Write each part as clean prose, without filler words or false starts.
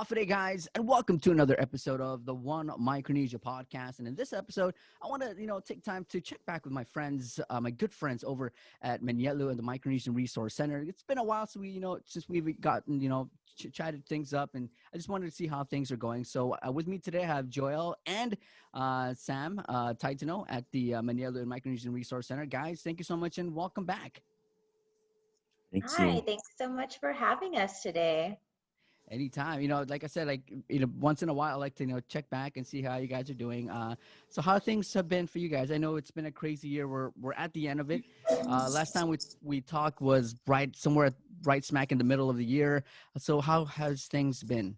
Hafa guys, and welcome to another episode of the One Micronesia Podcast. And in this episode, I want to, take time to check back with my friends, my good friends over at Manelu and the Micronesian Resource Center. It's been a while since we've gotten, chatted things up, and I just wanted to see how things are going. So with me today, I have Joel and Sam Taitano at the Manelu and Micronesian Resource Center. Guys, thank you so much, and welcome back. Thank Hi, you. thanks so much for having us today. Anytime, like I said, once in a while, I like to, check back and see how you guys are doing. So how things have been for you guys? I know it's been a crazy year. We're at the end of it. Last time we talked was right smack in the middle of the year. So how has things been?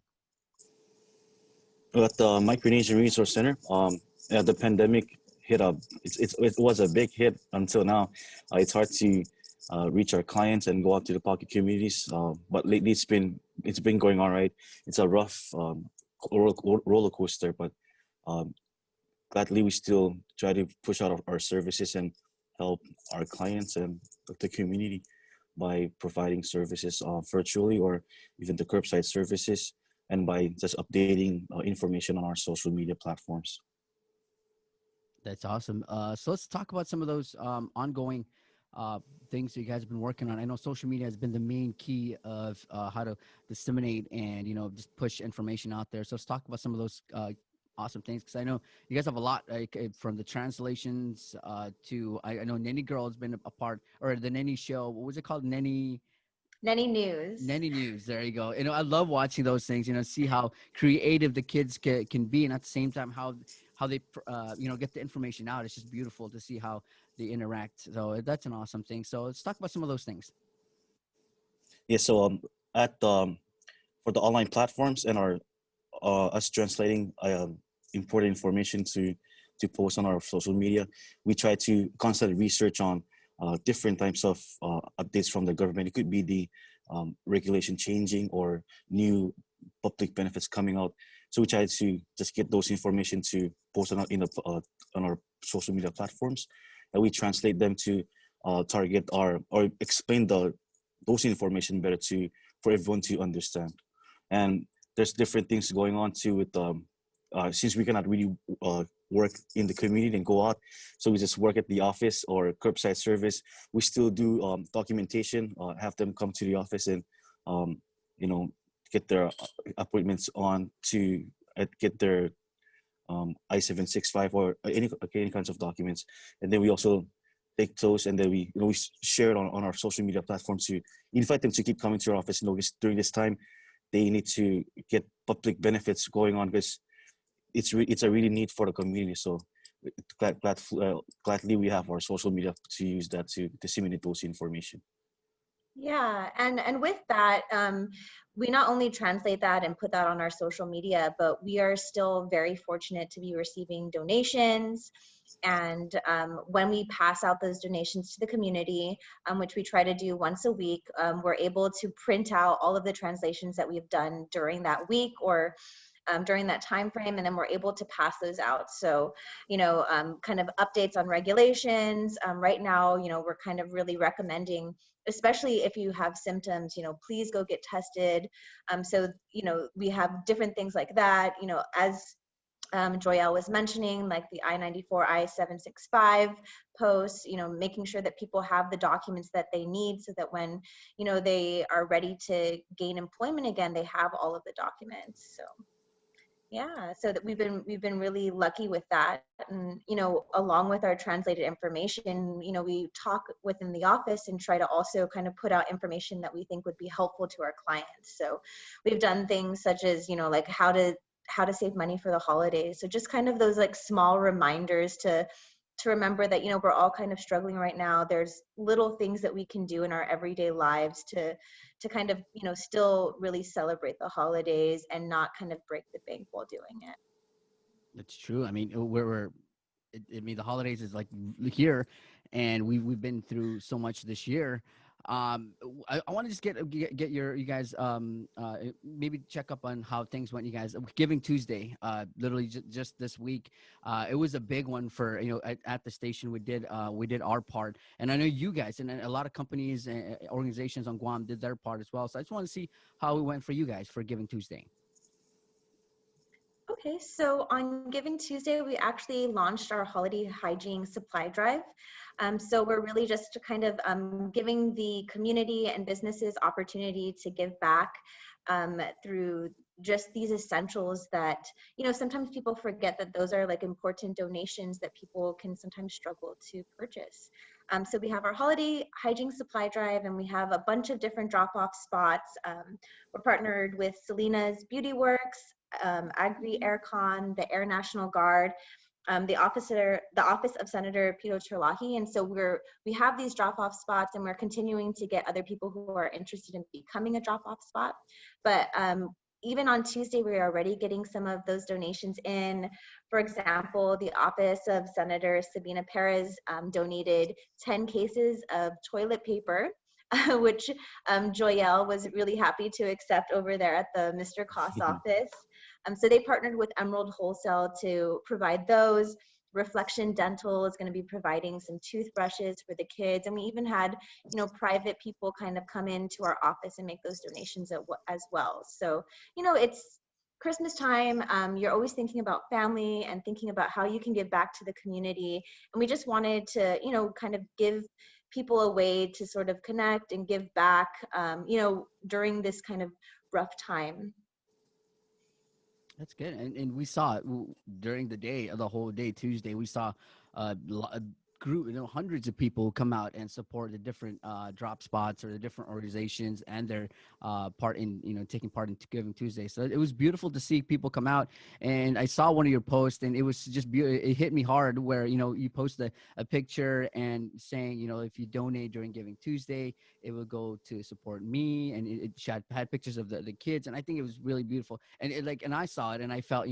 At the Micronesia Resource Center, the pandemic hit it was a big hit until now. It's hard to reach our clients and go out to the pocket communities. But lately, it's been going all right. It's a rough roller coaster, but gladly we still try to push out our services and help our clients and the community by providing services virtually or even the curbside services, and by just updating information on our social media platforms. That's awesome. So let's talk about some of those ongoing things that you guys have been working on. I know social media has been the main key of how to disseminate and just push information out there. So let's talk about some of those awesome things, because I know you guys have a lot, from the translations to I know Nanny Girl has been a part, or the Nanny show. What was it called? Nenny News. Nanny News. There you go. I love watching those things. See how creative the kids can be, and at the same time how they get the information out. It's just beautiful to see how they interact. So that's an awesome thing. So let's talk about some of those things. Yeah. So at for the online platforms and our us translating important information to post on our social media, we try to constantly research on different types of updates from the government. It could be the regulation changing or new public benefits coming out. So we try to just get those information to post on on our social media platforms, and we translate them to target or explain those information better for everyone to understand. And there's different things going on too with since we cannot really work in the community and go out, so we just work at the office or curbside service. We still do documentation, have them come to the office and you know get their appointments on to get their I-765 or any kinds of documents, and then we also take those, and then we share it on our social media platforms to invite them to keep coming to our office. During this time, they need to get public benefits going on, because it's a really need for the community. So gladly we have our social media to use that to disseminate those information. Yeah, and with that, we not only translate that and put that on our social media, but we are still very fortunate to be receiving donations. And when we pass out those donations to the community, which we try to do once a week, we're able to print out all of the translations that we've done during that week or during that time frame, and then we're able to pass those out. So, kind of updates on regulations. Right now, we're kind of really recommending, especially if you have symptoms, please go get tested. So, we have different things like that, as Joyelle was mentioning, like the I-94, I-765 posts, making sure that people have the documents that they need so that when, they are ready to gain employment again, they have all of the documents. So yeah, so that we've been really lucky with that. And, along with our translated information, we talk within the office and try to also kind of put out information that we think would be helpful to our clients. So we've done things such as, like how to save money for the holidays. So just kind of those like small reminders to remember that, we're all kind of struggling right now. There's little things that we can do in our everyday lives to kind of, still really celebrate the holidays and not kind of break the bank while doing it. That's true. I mean, the holidays is like here, and we've been through so much this year. I want to just get you guys maybe check up on how things went. You guys, Giving Tuesday, literally just this week, it was a big one for at the station. We did our part, and I know you guys and a lot of companies and organizations on Guam did their part as well. So I just want to see how it went for you guys for Giving Tuesday. Okay, so on Giving Tuesday, we actually launched our holiday hygiene supply drive. So we're really just kind of giving the community and businesses opportunity to give back through just these essentials that, sometimes people forget that those are like important donations that people can sometimes struggle to purchase. So we have our holiday hygiene supply drive, and we have a bunch of different drop-off spots. We're partnered with Selena's Beauty Works, Agri Aircon, the Air National Guard, the Office of Senator Peter Terlahi. And so we have these drop-off spots, and we're continuing to get other people who are interested in becoming a drop-off spot. But even on Tuesday, we're already getting some of those donations in. For example, the Office of Senator Sabina Perez donated 10 cases of toilet paper, which Joyelle was really happy to accept over there at the Mr. Koss office. So they partnered with Emerald Wholesale to provide those. Reflection Dental is going to be providing some toothbrushes for the kids. And we even had, private people kind of come into our office and make those donations as well. So, it's Christmas time. You're always thinking about family and thinking about how you can give back to the community. And we just wanted to, kind of give people a way to sort of connect and give back, during this kind of rough time. That's good. And we saw it during the day, the whole day, Tuesday, we saw a group, hundreds of people come out and support the different drop spots or the different organizations and their part in, taking part in Giving Tuesday. So it was beautiful to see people come out. And I saw one of your posts, and it was just beautiful. It hit me hard where, you post a picture and saying, if you donate during Giving Tuesday, it will go to support me. And it had pictures of the kids. And I think it was really beautiful. And and I saw it, and I felt,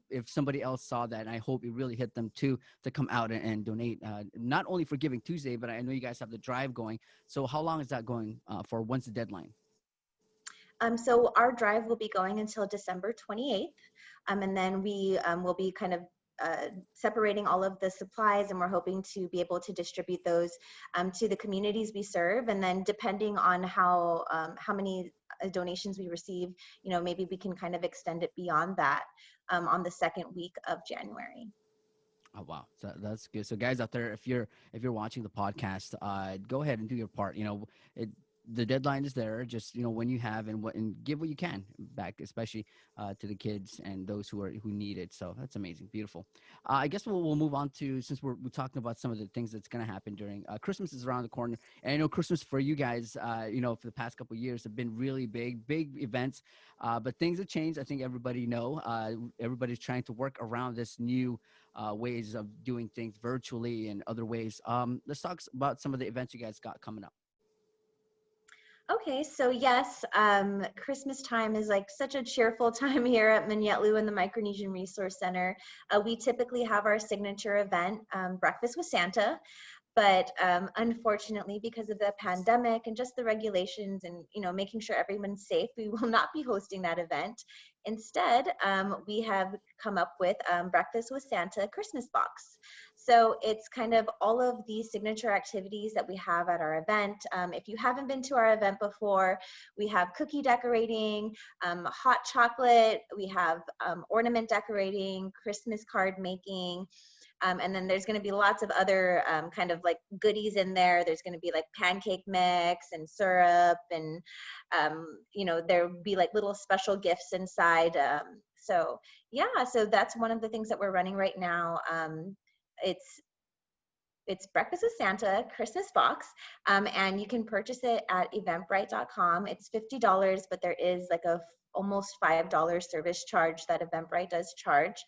if somebody else saw that, and I hope it really hit them too, to come out and donate, not only for Giving Tuesday, but I know you guys have the drive going. So how long is that going for? When's the deadline? So our drive will be going until December 28th. And then we will be kind of separating all of the supplies, and we're hoping to be able to distribute those to the communities we serve. And then depending on how many donations we receive, maybe we can kind of extend it beyond that on the second week of January. Oh wow, so that's good. So guys out there, if you're watching the podcast, go ahead and do your part. The deadline is there. Just when you have and give what you can back, especially to the kids and those who need it. So that's amazing, beautiful. I guess we'll move on to, since we're talking about some of the things that's going to happen during Christmas is around the corner, and I know Christmas for you guys, for the past couple of years have been really big events, but things have changed. I think everybody's trying to work around this new ways of doing things virtually and other ways. Let's talk about some of the events you guys got coming up. Okay, so yes, Christmas time is like such a cheerful time here at Manelu and the Micronesian Resource Center. We typically have our signature event, Breakfast with Santa. But unfortunately, because of the pandemic and just the regulations and making sure everyone's safe, we will not be hosting that event. Instead, we have come up with Breakfast with Santa Christmas Box. So it's kind of all of these signature activities that we have at our event. If you haven't been to our event before, we have cookie decorating, hot chocolate, we have ornament decorating, Christmas card making. And then there's going to be lots of other kind of like goodies in there. There's going to be like pancake mix and syrup, and there'll be like little special gifts inside. So yeah, so that's one of the things that we're running right now. It's Breakfast with Santa Christmas Box, and you can purchase it at eventbrite.com. It's $50, but there is like a almost $5 service charge that Eventbrite does charge.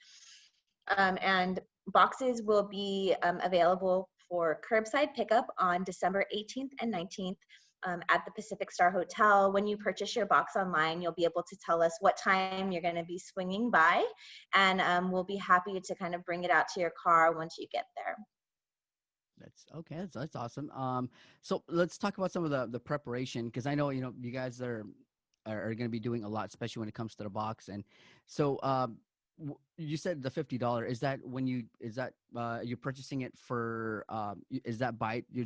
And boxes will be available for curbside pickup on December 18th and 19th at the Pacific Star Hotel. When you purchase your box online, you'll be able to tell us what time you're going to be swinging by, and we'll be happy to kind of bring it out to your car once you get there. That's okay. That's awesome. So let's talk about some of the preparation, because I know you guys are going to be doing a lot, especially when it comes to the box. And so you said the $50. Is that you're purchasing it for? Is that by the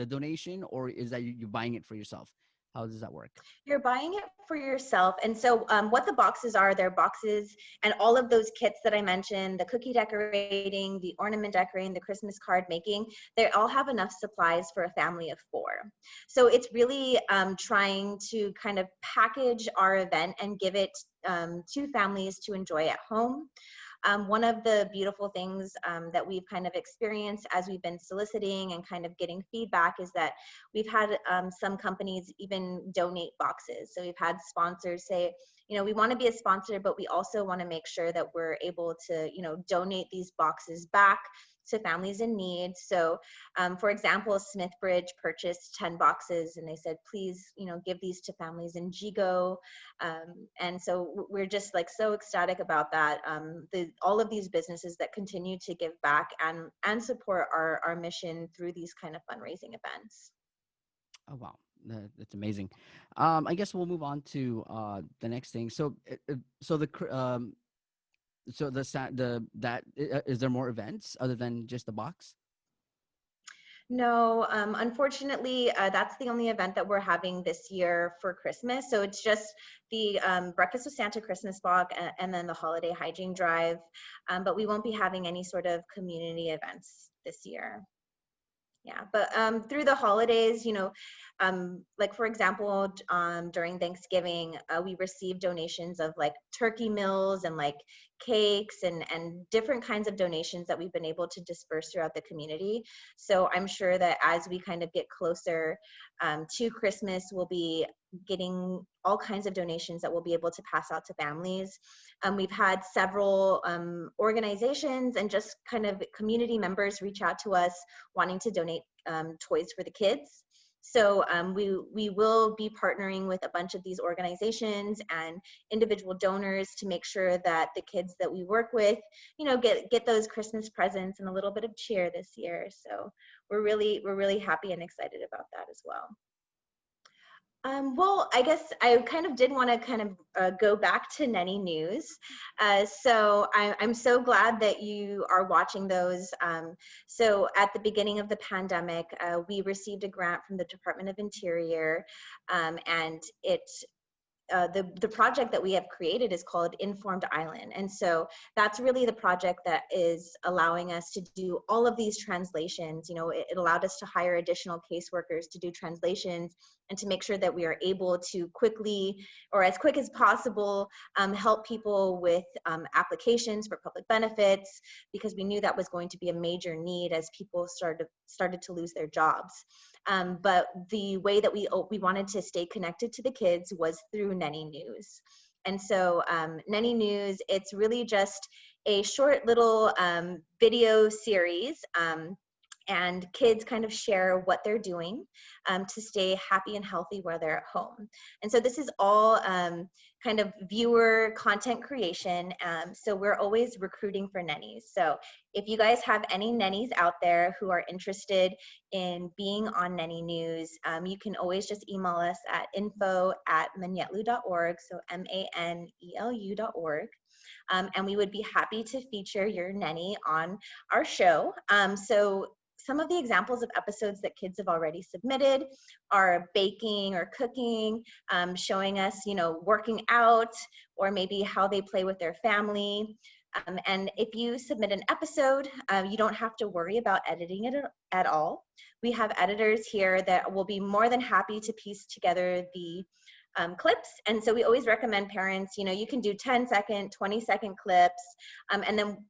donation, or is that you buying it for yourself? How does that work? You're buying it for yourself. And so what the boxes are, they're boxes and all of those kits that I mentioned, the cookie decorating, the ornament decorating, the Christmas card making, they all have enough supplies for a family of 4. So it's really trying to kind of package our event and give it to families to enjoy at home. One of the beautiful things that we've kind of experienced as we've been soliciting and kind of getting feedback is that we've had some companies even donate boxes. So we've had sponsors say, we want to be a sponsor, but we also want to make sure that we're able to, donate these boxes back to families in need. So, for example, Smithbridge purchased 10 boxes and they said, please, give these to families in Jigo. And so we're just like so ecstatic about that. All of these businesses that continue to give back and support our mission through these kind of fundraising events. Oh wow, that's amazing. I guess we'll move on to the next thing. So is there more events other than just the box? No, unfortunately, that's the only event that we're having this year for Christmas. So it's just the Breakfast with Santa Christmas walk and then the holiday hygiene drive. But we won't be having any sort of community events this year. Yeah, but through the holidays, like for example, during Thanksgiving, we received donations of like turkey meals and like cakes and different kinds of donations that we've been able to disperse throughout the community. So I'm sure that as we kind of get closer to Christmas, we'll be getting all kinds of donations that we'll be able to pass out to families. We've had several organizations and just kind of community members reach out to us wanting to donate toys for the kids. So we will be partnering with a bunch of these organizations and individual donors to make sure that the kids that we work with, get those Christmas presents and a little bit of cheer this year. So we're really happy and excited about that as well. Well, I guess I kind of did want to kind of go back to Nenny News. So I'm so glad that you are watching those. So at the beginning of the pandemic, we received a grant from the Department of Interior, and the project that we have created is called Informed Island. And so that's really the project that is allowing us to do all of these translations. It allowed us to hire additional caseworkers to do translations and to make sure that we are able to quickly, or as quick as possible, help people with applications for public benefits, because we knew that was going to be a major need as people started to lose their jobs. But the way that we wanted to stay connected to the kids was through Nenny News. And so Nenny News, it's really just a short little video series, and kids kind of share what they're doing to stay happy and healthy while they're at home. And so this is all kind of viewer content creation. So we're always recruiting for nannies. So if you guys have any nannies out there who are interested in being on Nenny News, you can always just email us at info@manelu.org, so manelu.org. And we would be happy to feature your nanny on our show. So some of the examples of episodes that kids have already submitted are baking or cooking, showing us, working out, or maybe how they play with their family. And if you submit an episode, you don't have to worry about editing it at all. We have editors here that will be more than happy to piece together the clips. And so we always recommend parents, you can do 10-second, 20-second clips. And then,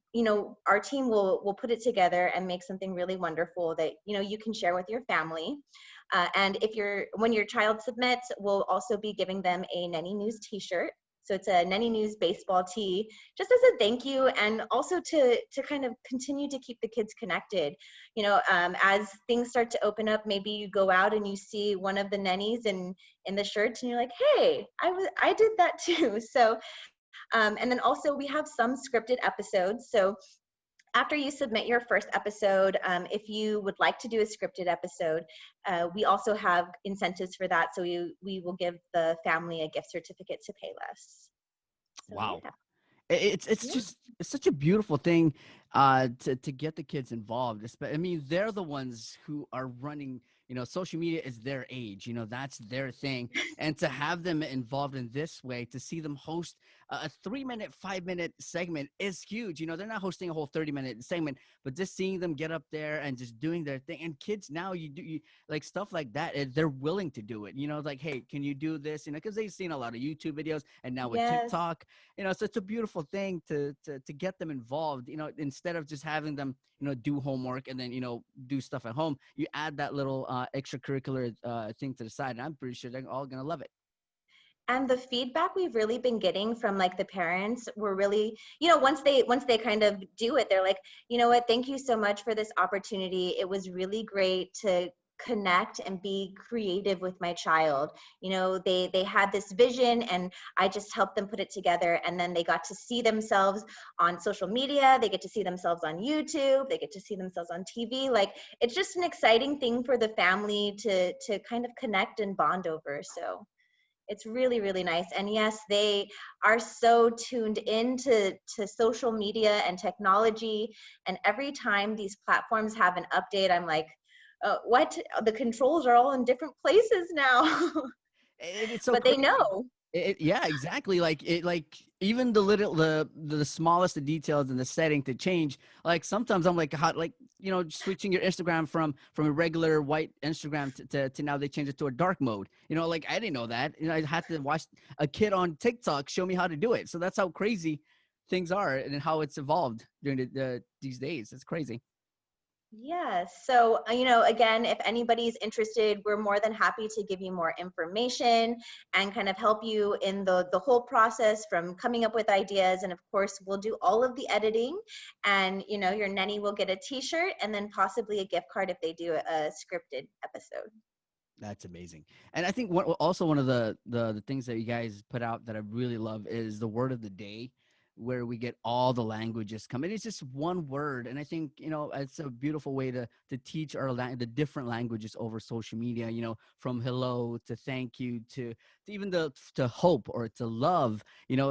our team will put it together and make something really wonderful that, you can share with your family. And when your child submits, we'll also be giving them a Nenny News t-shirt. So it's a Nenny News baseball tee, just as a thank you, and also to kind of continue to keep the kids connected. As things start to open up, maybe you go out and you see one of the nannies in the shirts, and you're like, hey, I did that too. So, and then also we have some scripted episodes. So after you submit your first episode, if you would like to do a scripted episode, we also have incentives for that. So we will give the family a gift certificate to pay less. So, Wow. yeah. It's Yeah. just, it's such a beautiful thing. to get the kids involved. I mean, they're the ones who are running. Social media is their age. That's their thing, and to have them involved in this way, to see them host a 3 minute, 5 minute segment is huge. They're not hosting a whole 30-minute segment, but just seeing them get up there and just doing their thing. And kids now, like stuff like that, they're willing to do it. Like, hey, can you do this? Because they've seen a lot of YouTube videos, and now with Yes. TikTok, so it's a beautiful thing to get them involved. Instead of just having them, do homework and then do stuff at home, you add that little extracurricular thing to the side, and I'm pretty sure they're all gonna love it. And the feedback we've really been getting from like the parents were really, once they kind of do it, they're like, you know what, thank you so much for this opportunity. It was really great to connect and be creative with my child. They had this vision, and I just helped them put it together, and then they got to see themselves on social media, they get to see themselves on YouTube, they get to see themselves on TV. Like, it's just an exciting thing for the family to kind of connect and bond over. So it's really, really nice. And yes, they are so tuned into social media and technology. And every time these platforms have an update, I'm like, what? The controls are all in different places now. It's so But they crazy. know. Yeah, exactly. Like even the smallest of details in the setting to change. Like sometimes I'm like, how, like switching your Instagram from a regular white Instagram to now they change it to a dark mode. Like I didn't know that. I had to watch a kid on TikTok show me how to do it. So that's how crazy things are and how it's evolved during these days. It's crazy. Yes. So, again, if anybody's interested, we're more than happy to give you more information and kind of help you in the whole process from coming up with ideas. And of course, we'll do all of the editing, and, your nanny will get a t-shirt and then possibly a gift card if they do a scripted episode. That's amazing. And I think also one of the things that you guys put out that I really love is the word of the day, where we get all the languages coming. It's just one word, and I think it's a beautiful way to teach the different languages over social media. From hello to thank you to even to hope or to love.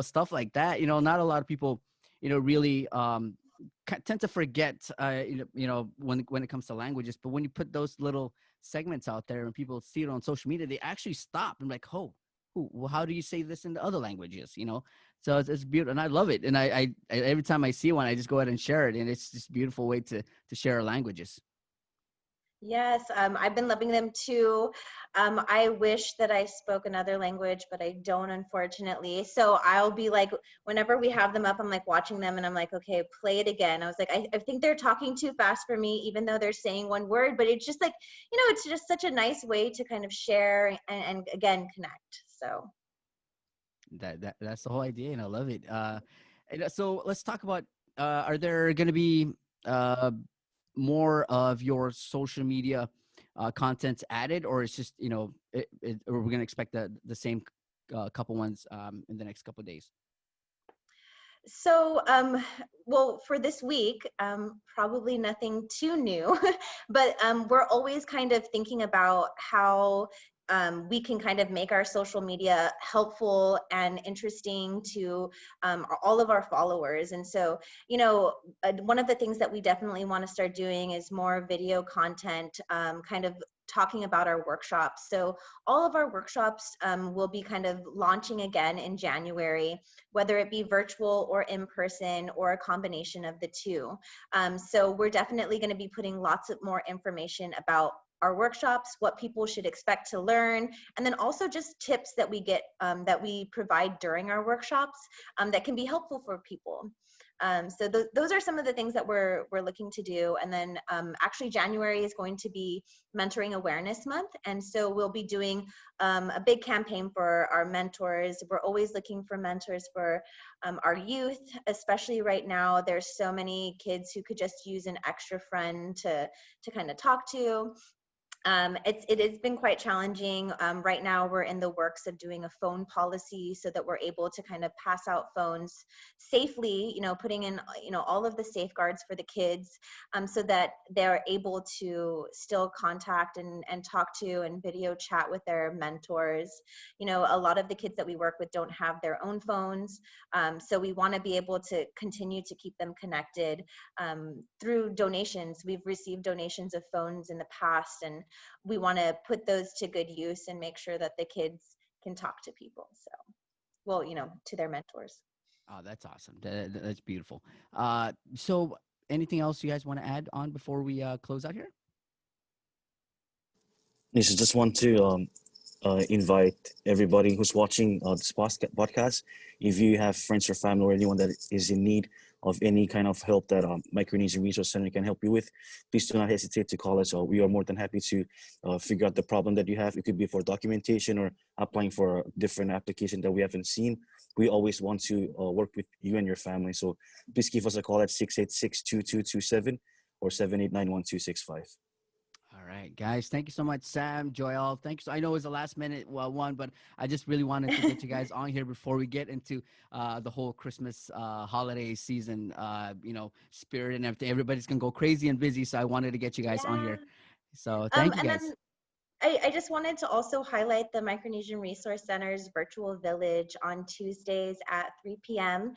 Stuff like that. Not a lot of people, really tend to forget. When it comes to languages, but when you put those little segments out there and people see it on social media, they actually stop and like, oh, well, how do you say this in the other languages? So it's beautiful, and I love it. And I every time I see one, I just go ahead and share it, and it's just a beautiful way to share our languages. Yes, I've been loving them too. I wish that I spoke another language, but I don't, unfortunately. So I'll be like, whenever we have them up, I'm like watching them and I'm like, okay, play it again. I was like, I think they're talking too fast for me, even though they're saying one word, but it's just like, it's just such a nice way to kind of share and again, connect. So. That's the whole idea, and I love it. So let's talk about, are there going to be uh, more of your social media content added, or it's just or we're going to expect the same couple ones in the next couple of days? So, well, for this week, probably nothing too new, but we're always kind of thinking about how we can kind of make our social media helpful and interesting to all of our followers. And so, one of the things that we definitely want to start doing is more video content, kind of talking about our workshops. So all of our workshops will be kind of launching again in January, whether it be virtual or in person or a combination of the two. So we're definitely going to be putting lots of more information about our workshops, what people should expect to learn, and then also just tips that we get, that we provide during our workshops that can be helpful for people. So those are some of the things that we're looking to do. And then actually January is going to be Mentoring Awareness Month. And so we'll be doing a big campaign for our mentors. We're always looking for mentors for our youth, especially right now. There's so many kids who could just use an extra friend to kind of talk to. It has been quite challenging. Right now, we're in the works of doing a phone policy so that we're able to kind of pass out phones safely. Putting in all of the safeguards for the kids, so that they're able to still contact and talk to and video chat with their mentors. A lot of the kids that we work with don't have their own phones, so we want to be able to continue to keep them connected through donations. We've received donations of phones in the past, and we want to put those to good use and make sure that the kids can talk to people. So, well, to their mentors. Oh, that's awesome. That's beautiful. So anything else you guys want to add on before we close out here? Yes, I just want to invite everybody who's watching this podcast. If you have friends or family or anyone that is in need of any kind of help that Micronesia Resource Center can help you with, please do not hesitate to call us. We are more than happy to figure out the problem that you have. It could be for documentation or applying for a different application that we haven't seen. We always want to work with you and your family. So please give us a call at 686-2227 or 789-1265. All right, guys. Thank you so much, Sam, Joel. Thank you. I know it was a last minute one, but I just really wanted to get you guys on here before we get into the whole Christmas holiday season, spirit and everything. Everybody's going to go crazy and busy. So I wanted to get you guys on Yeah. here. So thank you And guys. then I just wanted to also highlight the Micronesian Resource Center's virtual village on Tuesdays at 3 p.m.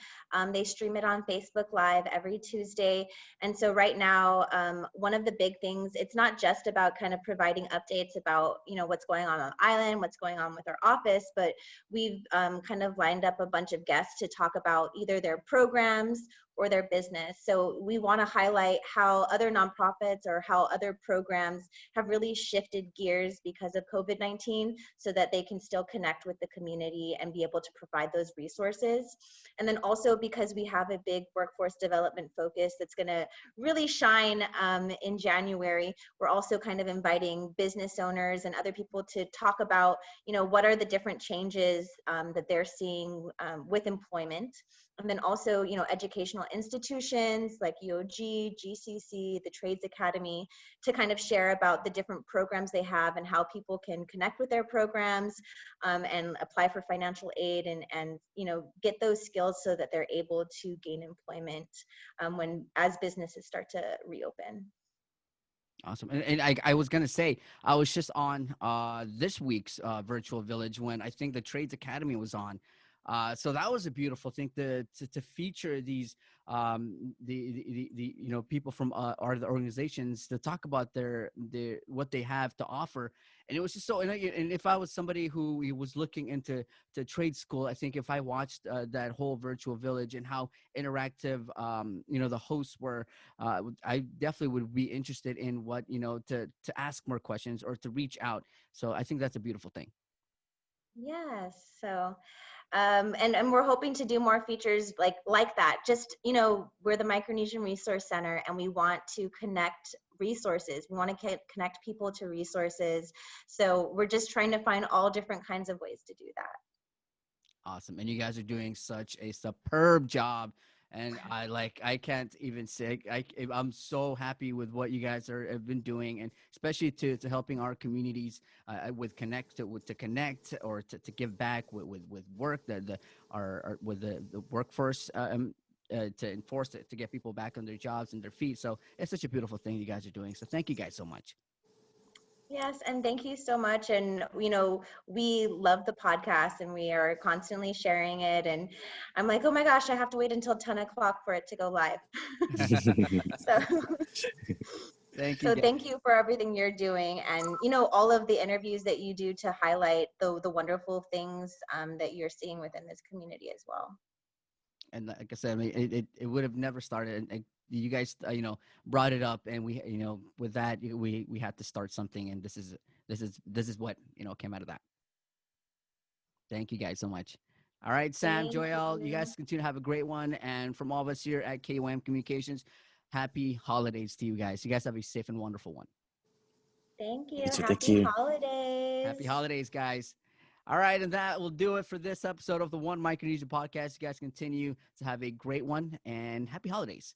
They stream it on Facebook Live every Tuesday. And so right now, one of the big things, it's not just about kind of providing updates about, what's going on the island, what's going on with our office, but we've kind of lined up a bunch of guests to talk about either their programs or their business. So we want to highlight how other nonprofits or how other programs have really shifted gears because of COVID-19 so that they can still connect with the community and be able to provide those resources. And then also because we have a big workforce development focus that's going to really shine in January, we're also kind of inviting business owners and other people to talk about, what are the different changes that they're seeing with employment. And then also, educational institutions like UOG, GCC, the Trades Academy, to kind of share about the different programs they have and how people can connect with their programs and apply for financial aid and get those skills so that they're able to gain employment as businesses start to reopen. Awesome. And I was going to say, I was just on this week's virtual village when I think the Trades Academy was on. So that was a beautiful thing to feature these the people from our organizations to talk about their what they have to offer. And it was just so, and if I was somebody who was looking into trade school, I think if I watched that whole virtual village and how interactive the hosts were, I definitely would be interested in what to ask more questions or to reach out. So I think that's a beautiful thing. Yes. So and we're hoping to do more features like that. Just, we're the Micronesian Resource Center, and we want to connect resources. We want to connect people to resources. So we're just trying to find all different kinds of ways to do that. Awesome. And you guys are doing such a superb job. And I can't even say, I'm so happy with what you guys have been doing, and especially to helping our communities with to connect or to give back with work, with the workforce, to enforce it, to get people back on their jobs and their feet. So it's such a beautiful thing you guys are doing. So thank you guys so much. Yes, and thank you so much. And, we love the podcast and we are constantly sharing it. And I'm like, oh my gosh, I have to wait until 10 o'clock for it to go live. So, Thank you so guys. thank you for everything you're doing. And, all of the interviews that you do to highlight the wonderful things that you're seeing within this community as well. And like I said, I mean, it would have never started. And you guys, brought it up, and we, with that, we had to start something, and this is what came out of that. Thank you guys so much. All right, Sam, Thank Joel, you you. guys continue to have a great one, and from all of us here at KUAM Communications, happy holidays to you guys. You guys have a safe and wonderful one. Thank You you. too. Thank Happy you. Happy holidays. holidays, guys. All right, and that will do it for this episode of the One Micronesia Podcast. You guys continue to have a great one, and happy holidays.